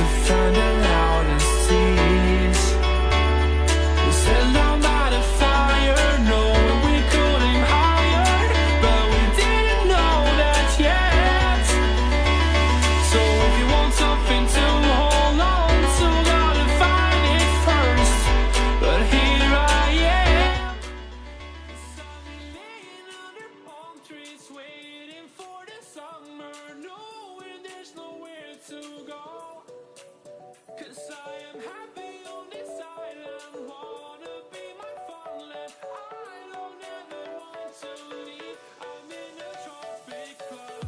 to find the loudest tears. We sat down by the fire, knowing we could aim higher, but we didn't know that yet. So if you want something to hold on to, gotta find it first. But here I am, 'cause I've been laying under palm trees, waiting for the summer, knowing there's nowhere to go. 'Cause I am happy on this island, wanna be my farmland. I don't ever want to leave, I'm in a tropic club.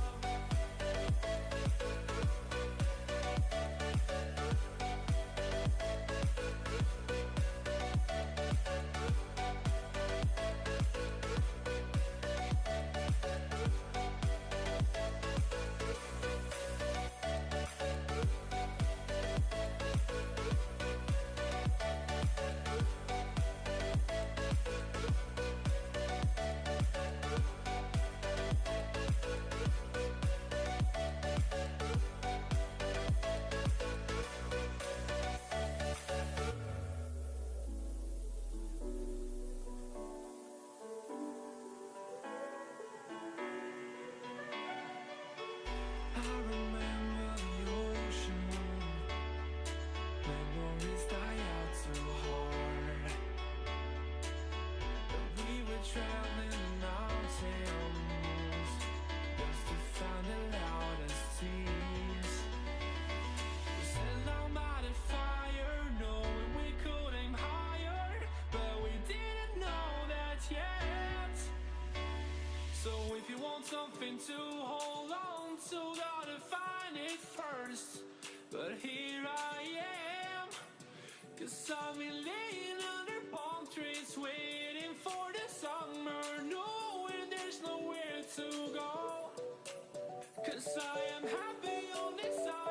I remember the ocean, memories die out too hard. But we were traveling mountains just to find the loudest tears. We sat down by the fire, knowing we could aim higher, but we didn't know that yet. So if you want something to hold on to, gotta find it first. But here I am, 'cause I've been laying under palm trees, waiting for the summer, knowing there's nowhere to go. 'Cause I am happy on this island.